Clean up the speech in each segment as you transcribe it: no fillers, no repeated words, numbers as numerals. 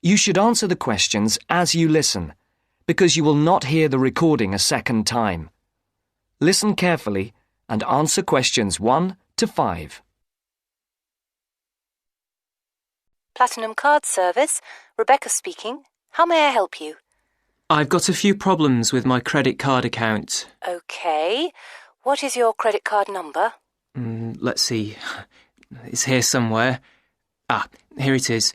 You should answer the questions as you listen, because you will not hear the recording a second time. Listen carefully and answer questions 1 to 5. Platinum Card Service, Rebecca speaking. How may I help you? I've got a few problems with my credit card account. Okay. What is your credit card number? Let's see. It's here somewhere. Here it is.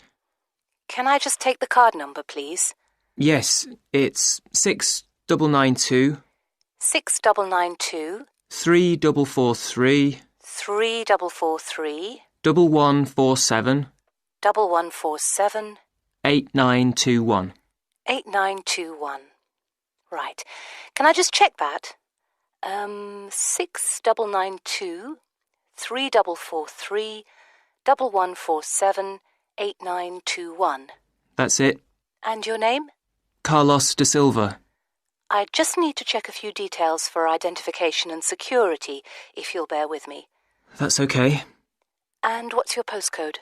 Can I just take the card number, please? Yes, it's 6992 6992 3443 3443 1147 1147 8921. 8921. Right. Can I just check that? 6992 3443 1147 8921. That's it. And your name? Carlos de Silva. I just need to check a few details for identification and security, if you'll bear with me. That's okay. And what's your postcode?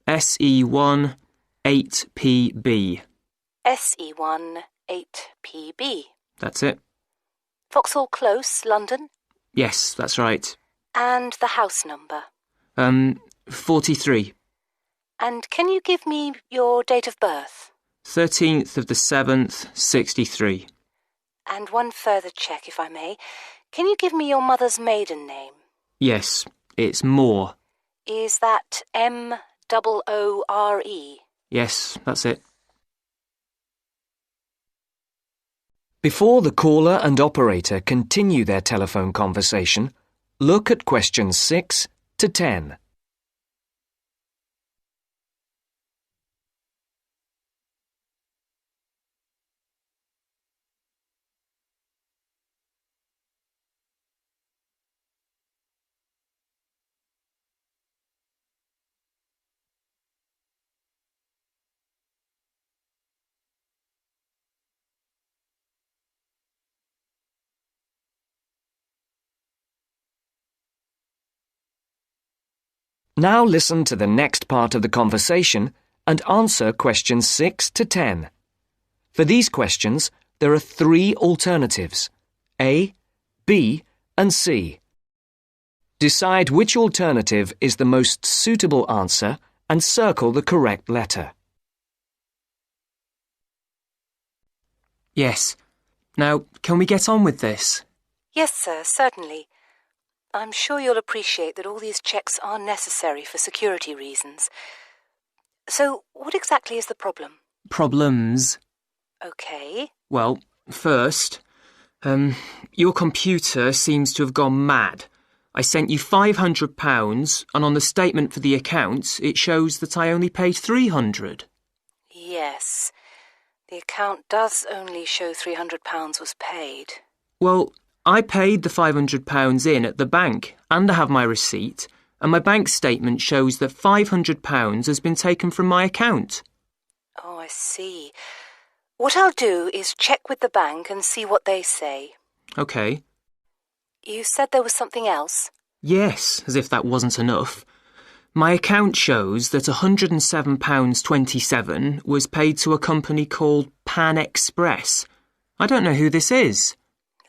SE1 8PB. SE1 8PB. That's it. Vauxhall Close, London? Yes, that's right. And the house number? 43. And can you give me your date of birth? 13th of the 7th, 63. And one further check, if I may. Can you give me your mother's maiden name? Yes, it's Moore. Is that Moore? Yes, that's it. Before the caller and operator continue their telephone conversation, look at questions 6 to 10. Now listen to the next part of the conversation and answer questions 6 to 10. For these questions, there are 3 alternatives: A, B, and C. Decide which alternative is the most suitable answer and circle the correct letter. Yes. Now, can we get on with this? Yes, sir, certainly. I'm sure you'll appreciate that all these checks are necessary for security reasons. So, what exactly is the problem? Problems? Okay. Well, first, your computer seems to have gone mad. I sent you £500 and on the statement for the account it shows that I only paid £300. Yes. The account does only show £300 was paid. Well, I paid the £500 in at the bank and I have my receipt, and my bank statement shows that £500 has been taken from my account. Oh, I see. What I'll do is check with the bank and see what they say. OK. You said there was something else? Yes, as if that wasn't enough. My account shows that £107.27 was paid to a company called Pan Express. I don't know who this is.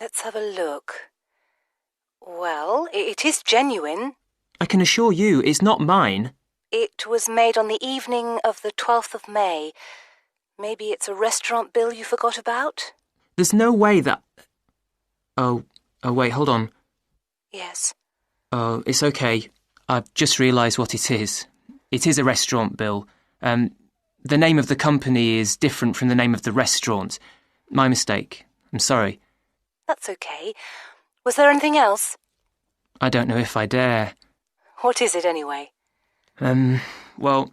Let's have a look. Well, it is genuine. I can assure you it's not mine. It was made on the evening of the 12th of May. Maybe it's a restaurant bill you forgot about? There's no way that... Oh, wait, hold on. Yes. Oh, it's okay. I've just realised what it is. It is a restaurant bill. The name of the company is different from the name of the restaurant. My mistake. I'm sorry. That's okay. Was there anything else? I don't know if I dare. What is it anyway? Well,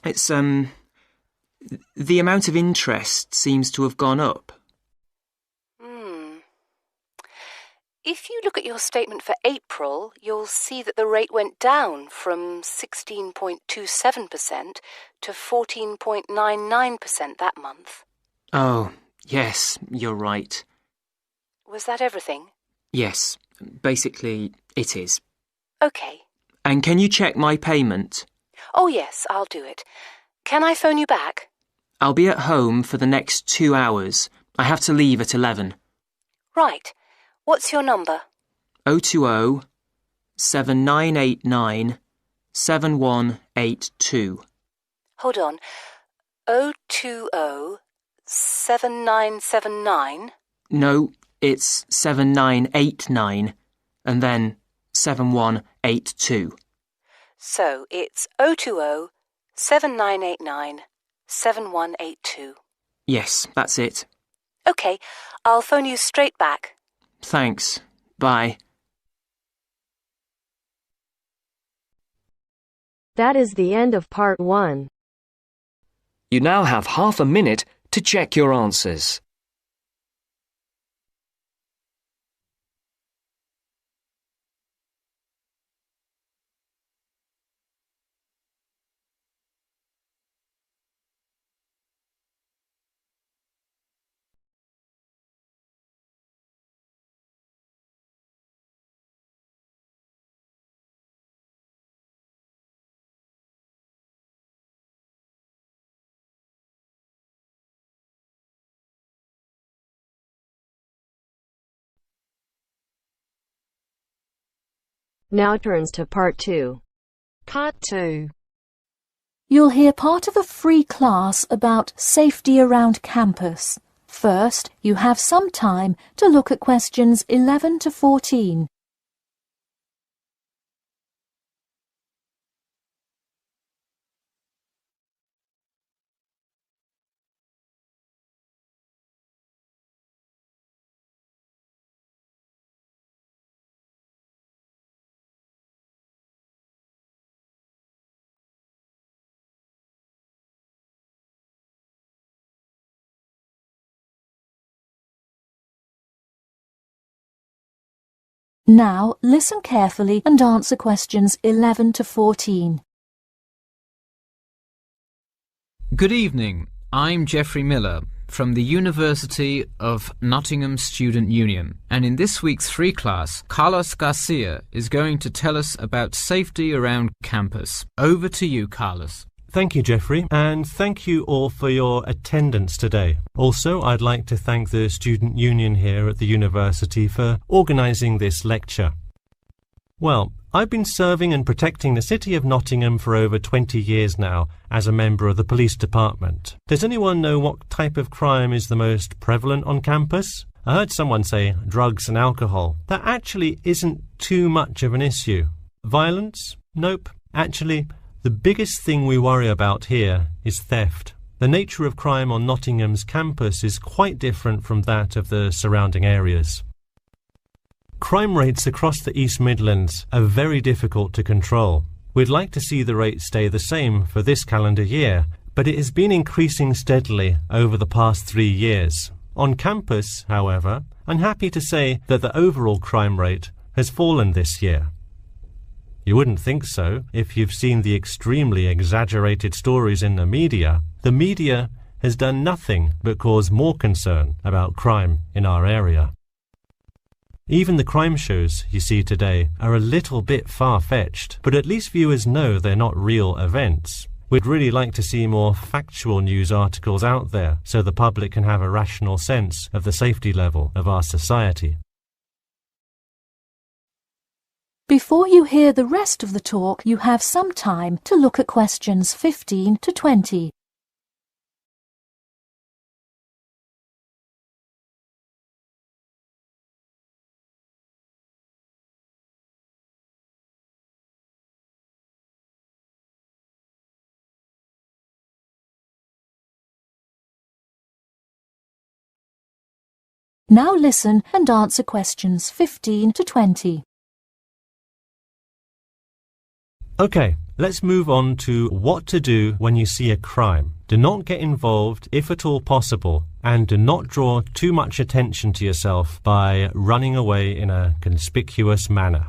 it's, the amount of interest seems to have gone up. If you look at your statement for April, you'll see that the rate went down from 16.27% to 14.99% that month. Oh, yes, you're right. Was that everything? Yes, basically it is. OK. And can you check my payment? Oh, yes, I'll do it. Can I phone you back? I'll be at home for the next 2 hours. I have to leave at 11. Right. What's your number? 020 7989 7182. Hold on. 020 7979? No, it's 7989 and then 7182. So it's 020 7989 7182. Yes, that's it. OK, I'll phone you straight back. Thanks. Bye. That is the end of part 1. You now have half a minute to check your answers. Now turns to part 2. Part 2. You'll hear part of a free class about safety around campus. First, you have some time to look at questions 11 to 14. Now, listen carefully and answer questions 11 to 14. Good evening. I'm Geoffrey Miller from the University of Nottingham Student Union, and in this week's free class, Carlos Garcia is going to tell us about safety around campus. Over to you, Carlos. Thank you, Geoffrey, and thank you all for your attendance today. Also, I'd like to thank the Student Union here at the university for organising this lecture. Well, I've been serving and protecting the city of Nottingham for over 20 years now as a member of the police department. Does anyone know what type of crime is the most prevalent on campus? I heard someone say drugs and alcohol. That actually isn't too much of an issue. Violence? Nope. Actually, the biggest thing we worry about here is theft. The nature of crime on Nottingham's campus is quite different from that of the surrounding areas. Crime rates across the East Midlands are very difficult to control. We'd like to see the rate stay the same for this calendar year, but it has been increasing steadily over the past 3 years. On campus, however, I'm happy to say that the overall crime rate has fallen this year. You wouldn't think so if you've seen the extremely exaggerated stories in the media. The media has done nothing but cause more concern about crime in our area. Even the crime shows you see today are a little bit far-fetched, but at least viewers know they're not real events. We'd really like to see more factual news articles out there so the public can have a rational sense of the safety level of our society. Before you hear the rest of the talk, you have some time to look at questions 15 to 20. Now listen and answer questions 15 to 20. Okay, let's move on to what to do when you see a crime. Do not get involved if at all possible, and do not draw too much attention to yourself by running away in a conspicuous manner.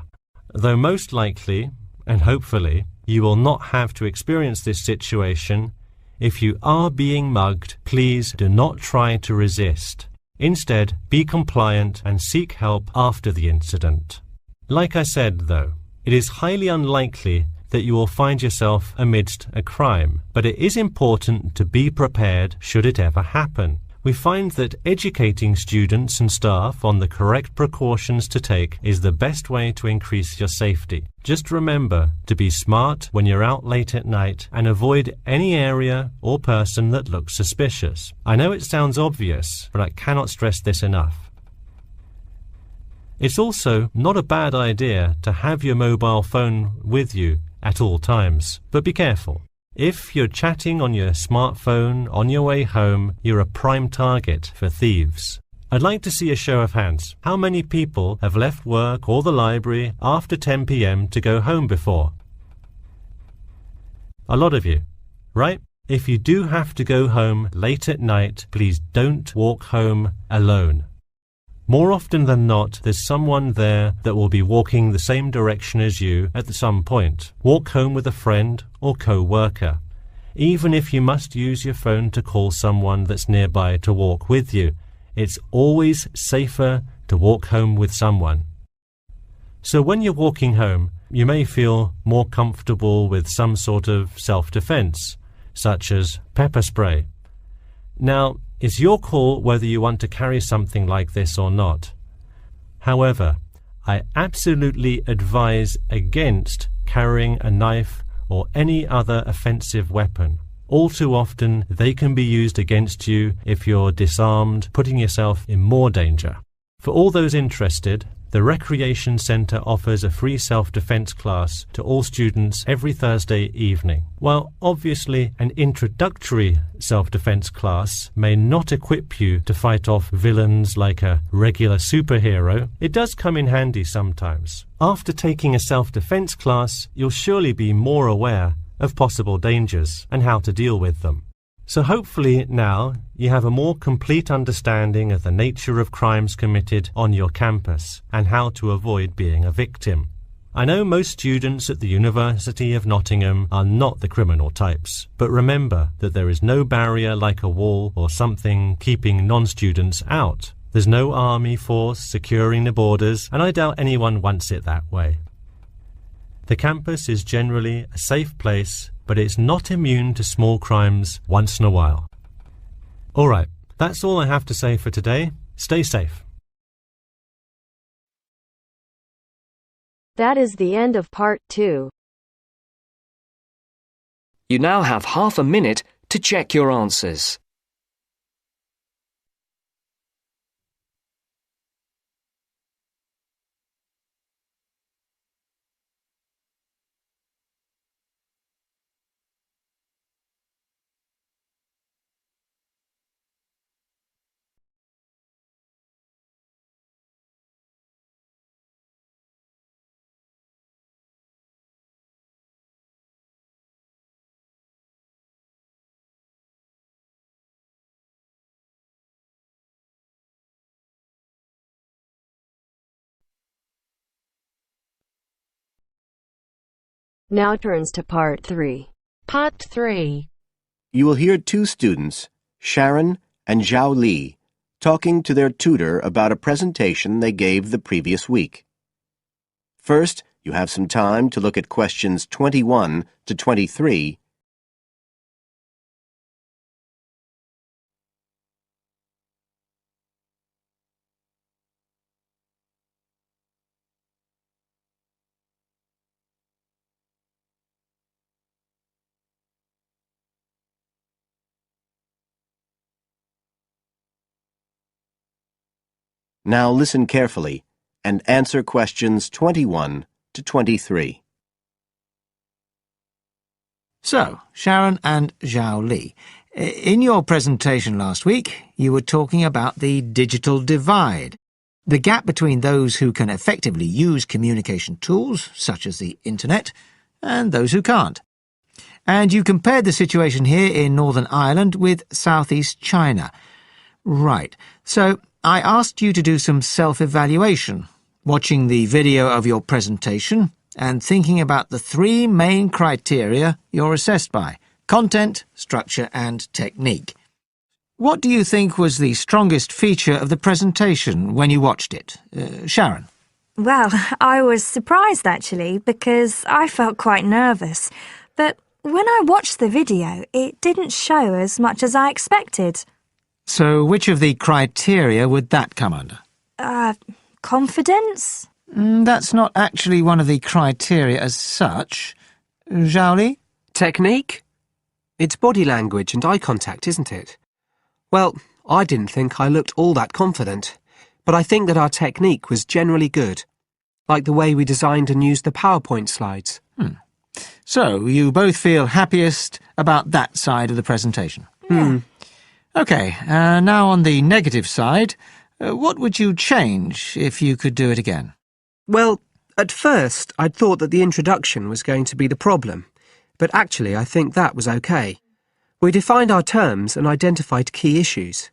Though most likely, and hopefully, you will not have to experience this situation, if you are being mugged, please do not try to resist. Instead, be compliant and seek help after the incident. Like I said, though, it is highly unlikely that you will find yourself amidst a crime, but it is important to be prepared should it ever happen. We find that educating students and staff on the correct precautions to take is the best way to increase your safety. Just remember to be smart when you're out late at night and avoid any area or person that looks suspicious. I know it sounds obvious, but I cannot stress this enough. It's also not a bad idea to have your mobile phone with you at all times, but be careful. If you're chatting on your smartphone on your way home, you're a prime target for thieves. I'd like to see a show of hands. How many people have left work or the library after 10 p.m. to go home before? A lot of you, right? If you do have to go home late at night, please don't walk home alone. More often than not, there's someone there that will be walking the same direction as you at some point. Walk home with a friend or co-worker. Even if you must use your phone to call someone that's nearby to walk with you, it's always safer to walk home with someone. So when you're walking home, you may feel more comfortable with some sort of self-defense, such as pepper spray. Now, it's your call whether you want to carry something like this or not. However, I absolutely advise against carrying a knife or any other offensive weapon. All too often, they can be used against you if you're disarmed, putting yourself in more danger. For all those interested, the Recreation Centre offers a free self-defense class to all students every Thursday evening. While obviously an introductory self-defense class may not equip you to fight off villains like a regular superhero, it does come in handy sometimes. After taking a self-defense class, you'll surely be more aware of possible dangers and how to deal with them. So hopefully now you have a more complete understanding of the nature of crimes committed on your campus and how to avoid being a victim. I know most students at the University of Nottingham are not the criminal types, but remember that there is no barrier like a wall or something keeping non-students out. There's no army force securing the borders, and I doubt anyone wants it that way. The campus is generally a safe place, but it's not immune to small crimes once in a while. All right, that's all I have to say for today. Stay safe. That is the end of part 2. You now have half a minute to check your answers. Now turns to part 3. Part 3. You will hear two students, Sharon and Zhao Li, talking to their tutor about a presentation they gave the previous week. First, you have some time to look at questions 21 to 23. Now listen carefully and answer questions 21 to 23. So, Sharon and Zhao Li, in your presentation last week, you were talking about the digital divide, the gap between those who can effectively use communication tools, such as the internet, and those who can't. And you compared the situation here in Northern Ireland with Southeast China. Right. So, I asked you to do some self-evaluation, watching the video of your presentation and thinking about the 3 main criteria you're assessed by: content, structure and technique. What do you think was the strongest feature of the presentation when you watched it? Sharon? Well, I was surprised actually because I felt quite nervous. But when I watched the video, it didn't show as much as I expected. So which of the criteria would that come under? Confidence? That's not actually one of the criteria as such. Zhao Li? Technique? It's body language and eye contact, isn't it? Well, I didn't think I looked all that confident, but I think that our technique was generally good, like the way we designed and used the PowerPoint slides. So, you both feel happiest about that side of the presentation? OK, now on the negative side, what would you change if you could do it again? Well, at first I'd thought that the introduction was going to be the problem, but actually I think that was OK. We defined our terms and identified key issues.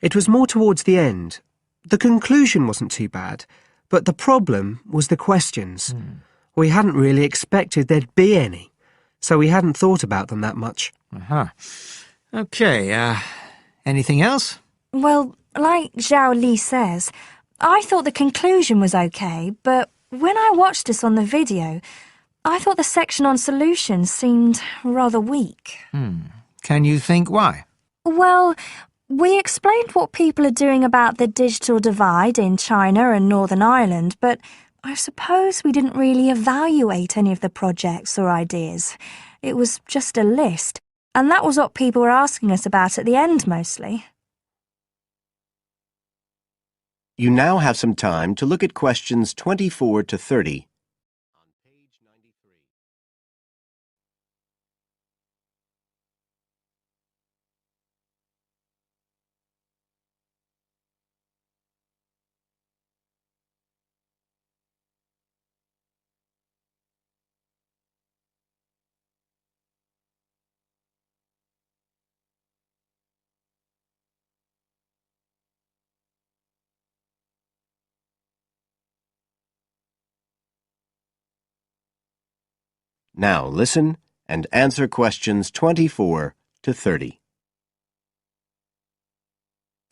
It was more towards the end. The conclusion wasn't too bad, but the problem was the questions. We hadn't really expected there'd be any, so we hadn't thought about them that much. OK, anything else? Well, like Zhao Li says, I thought the conclusion was OK, but when I watched this on the video, I thought the section on solutions seemed rather weak. Can you think why? Well, we explained what people are doing about the digital divide in China and Northern Ireland, but I suppose we didn't really evaluate any of the projects or ideas. It was just a list, and that was what people were asking us about at the end mostly. You now have some time to look at questions 24 to 30. On page 93. Now listen and answer questions 24 to 30.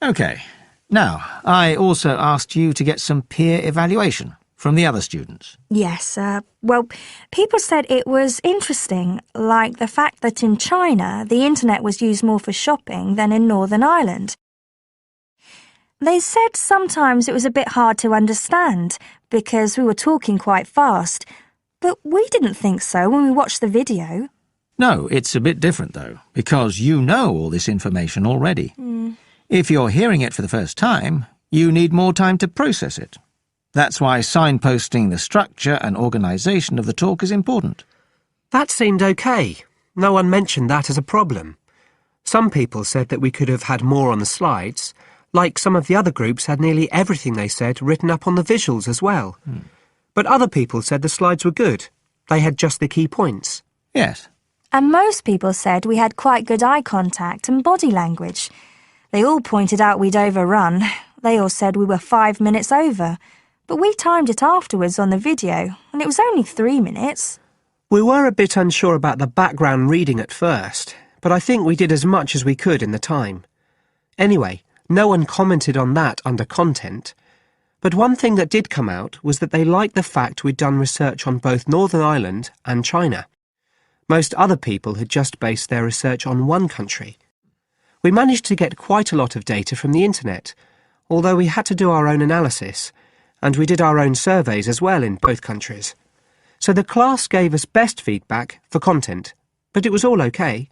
OK. Now, I also asked you to get some peer evaluation from the other students. Yes, well, people said it was interesting, like the fact that in China the internet was used more for shopping than in Northern Ireland. They said sometimes it was a bit hard to understand because we were talking quite fast, but we didn't think so when we watched the video. No, it's a bit different, though, because you know all this information already. If you're hearing it for the first time, you need more time to process it. That's why signposting the structure and organisation of the talk is important. That seemed OK. No one mentioned that as a problem. Some people said that we could have had more on the slides, like some of the other groups had nearly everything they said written up on the visuals as well. But other people said the slides were good. They had just the key points. Yes. And most people said we had quite good eye contact and body language. They all pointed out we'd overrun. They all said we were 5 minutes over. But we timed it afterwards on the video, and it was only 3 minutes. We were a bit unsure about the background reading at first, but I think we did as much as we could in the time. Anyway, no one commented on that under content. But one thing that did come out was that they liked the fact we'd done research on both Northern Ireland and China. Most other people had just based their research on one country. We managed to get quite a lot of data from the internet, although we had to do our own analysis, and we did our own surveys as well in both countries. So the class gave us best feedback for content, but it was all OK.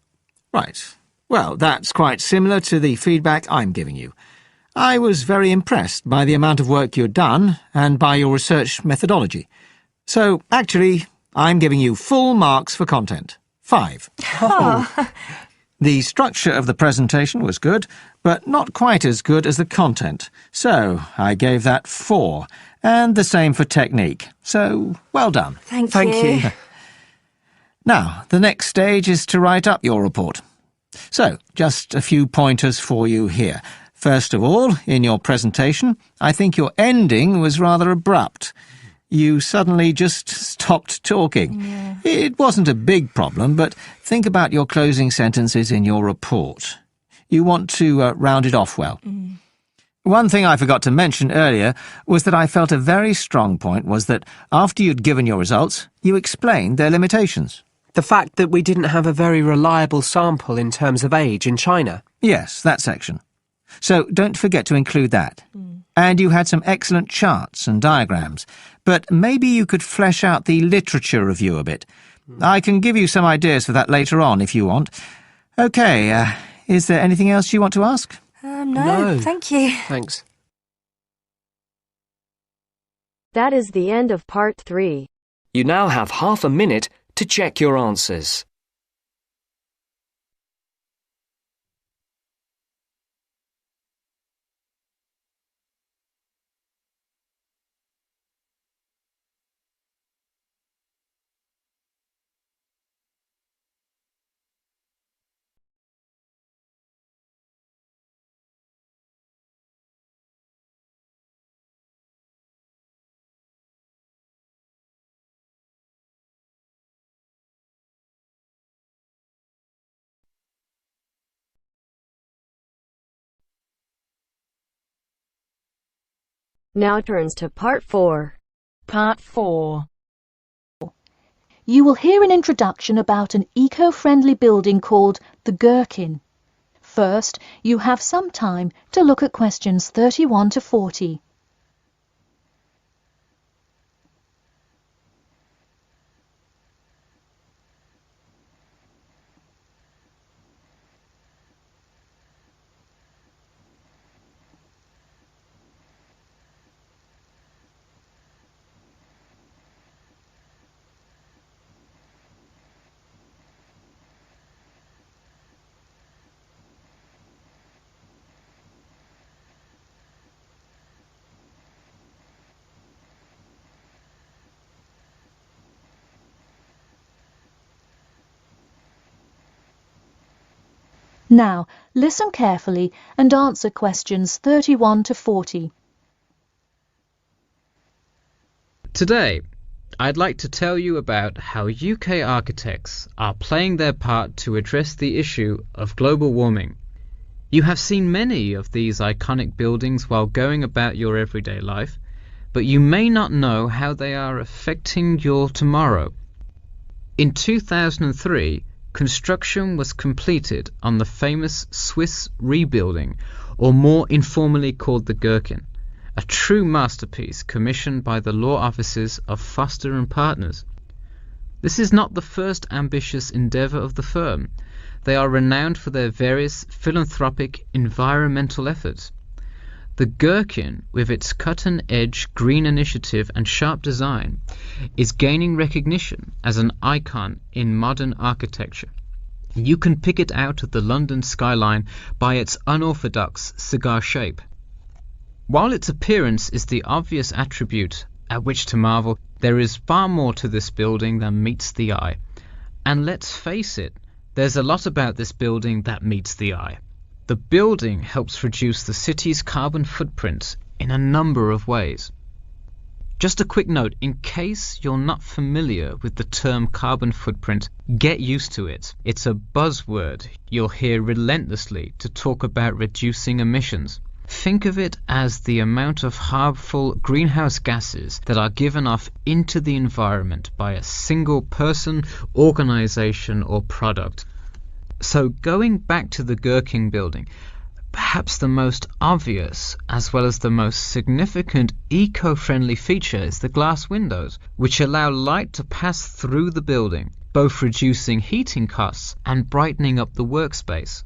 Right. Well, that's quite similar to the feedback I'm giving you. I was very impressed by the amount of work you'd done and by your research methodology. So, actually, I'm giving you full marks for content. 5. The structure of the presentation was good, but not quite as good as the content. So, I gave that 4. And the same for technique. So, well done. Thank you. Now, the next stage is to write up your report. So, just a few pointers for you here. First of all, in your presentation, I think your ending was rather abrupt. You suddenly just stopped talking. It wasn't a big problem, but think about your closing sentences in your report. You want to round it off well. One thing I forgot to mention earlier was that I felt a very strong point was that after you'd given your results, you explained their limitations. The fact that we didn't have a very reliable sample in terms of age in China. Yes, that section. So don't forget to include that. And you had some excellent charts and diagrams, but maybe you could flesh out the literature review a bit. I can give you some ideas for that later on if you want. OK, is there anything else you want to ask? No, thank you. Thanks. That is the end of part 3. You now have half a minute to check your answers. Now turns to part 4. Part 4. You will hear an introduction about an eco-friendly building called the Gherkin. First, you have some time to look at questions 31 to 40. Now, listen carefully and answer questions 31 to 40. Today, I'd like to tell you about how UK architects are playing their part to address the issue of global warming. You have seen many of these iconic buildings while going about your everyday life, but you may not know how they are affecting your tomorrow. In 2003, construction was completed on the famous Swiss rebuilding, or more informally called the Gherkin, a true masterpiece commissioned by the law offices of Foster and Partners. This is not the first ambitious endeavour of the firm. They are renowned for their various philanthropic environmental efforts. The Gherkin, with its cut-and-edge green initiative and sharp design, is gaining recognition as an icon in modern architecture. You can pick it out of the London skyline by its unorthodox cigar shape. While its appearance is the obvious attribute at which to marvel, there is far more to this building than meets the eye. And let's face it, there's a lot about this building that meets the eye. The building helps reduce the city's carbon footprint in a number of ways. Just a quick note, in case you're not familiar with the term carbon footprint, get used to it. It's a buzzword you'll hear relentlessly to talk about reducing emissions. Think of it as the amount of harmful greenhouse gases that are given off into the environment by a single person, organization, or product. So going back to the Gherkin building, perhaps the most obvious as well as the most significant eco-friendly feature is the glass windows, which allow light to pass through the building, both reducing heating costs and brightening up the workspace.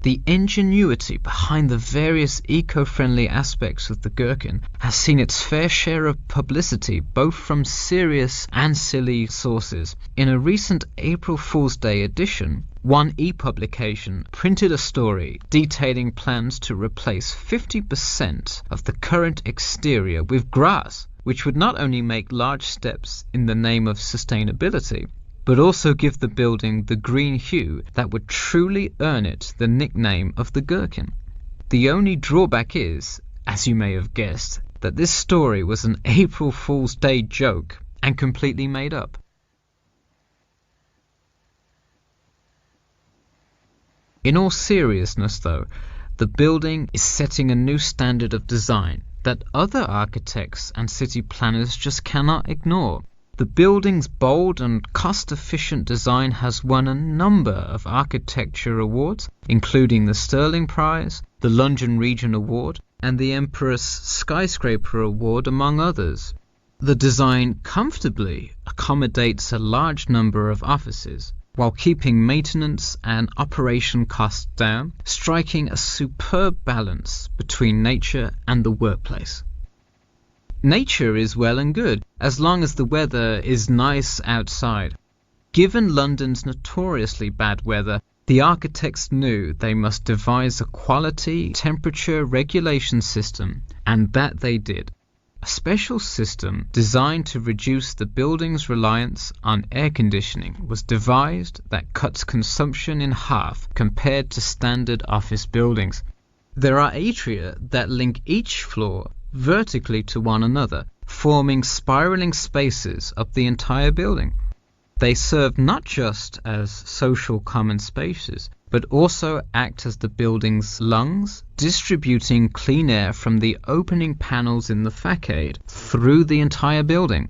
The ingenuity behind the various eco-friendly aspects of the Gherkin has seen its fair share of publicity both from serious and silly sources. In a recent April Fool's Day edition, One e-publication printed a story detailing plans to replace 50% of the current exterior with grass, which would not only make large steps in the name of sustainability, but also give the building the green hue that would truly earn it the nickname of the Gherkin. The only drawback is, as you may have guessed, that this story was an April Fool's Day joke and completely made up. In all seriousness though, The building is setting a new standard of design that other architects and city planners just cannot ignore. The building's bold and cost-efficient design has won a number of architecture awards, including the Stirling Prize, the London Region Award, and the Empress Skyscraper Award, among others. The design comfortably accommodates a large number of offices, while keeping maintenance and operation costs down, striking a superb balance between nature and the workplace. Nature is well and good, as long as the weather is nice outside. Given London's notoriously bad weather, the architects knew they must devise a quality temperature regulation system, and that they did. A special system designed to reduce the building's reliance on air conditioning was devised that cuts consumption in half compared to standard office buildings. There are atria that link each floor vertically to one another, forming spiraling spaces up the entire building. They serve not just as social common spaces, but also act as the building's lungs, distributing clean air from the opening panels in the facade through the entire building.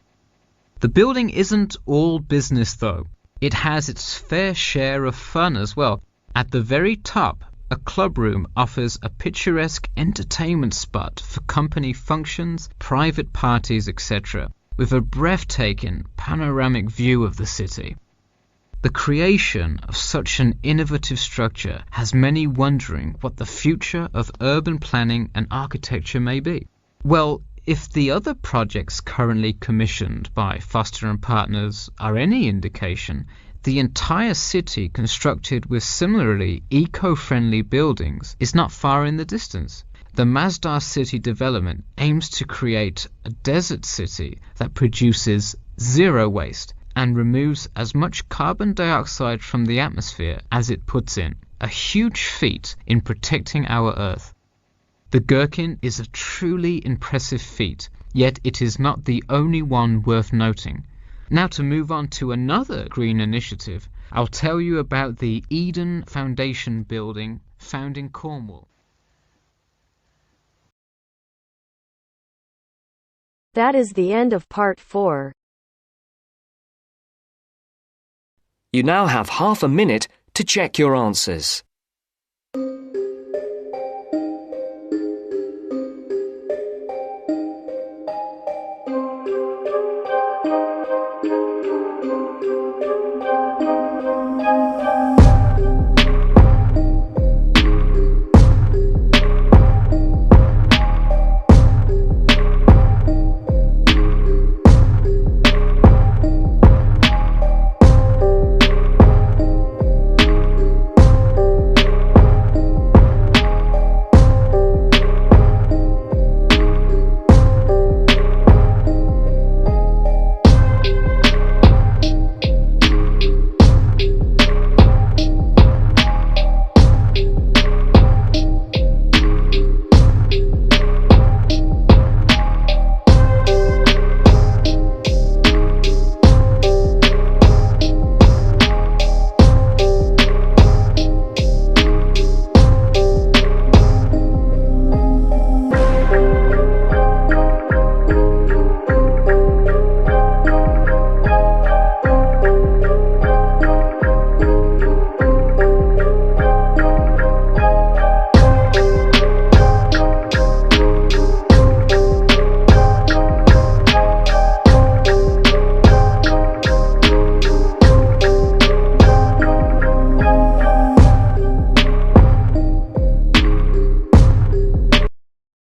The building isn't all business though. It has its fair share of fun as well. At the very top, a club room offers a picturesque entertainment spot for company functions, private parties, etc., with a breathtaking panoramic view of the city. The creation of such an innovative structure has many wondering what the future of urban planning and architecture may be. Well, if the other projects currently commissioned by Foster & Partners are any indication, the entire city constructed with similarly eco-friendly buildings is not far in the distance. The Masdar City development aims to create a desert city that produces zero waste and removes as much carbon dioxide from the atmosphere as it puts in, a huge feat in protecting our Earth. The Gherkin is a truly impressive feat, yet it is not the only one worth noting. Now to move on to another green initiative, I'll tell you about the Eden Foundation building found in Cornwall. That is the end of part 4. You now have half a minute to check your answers.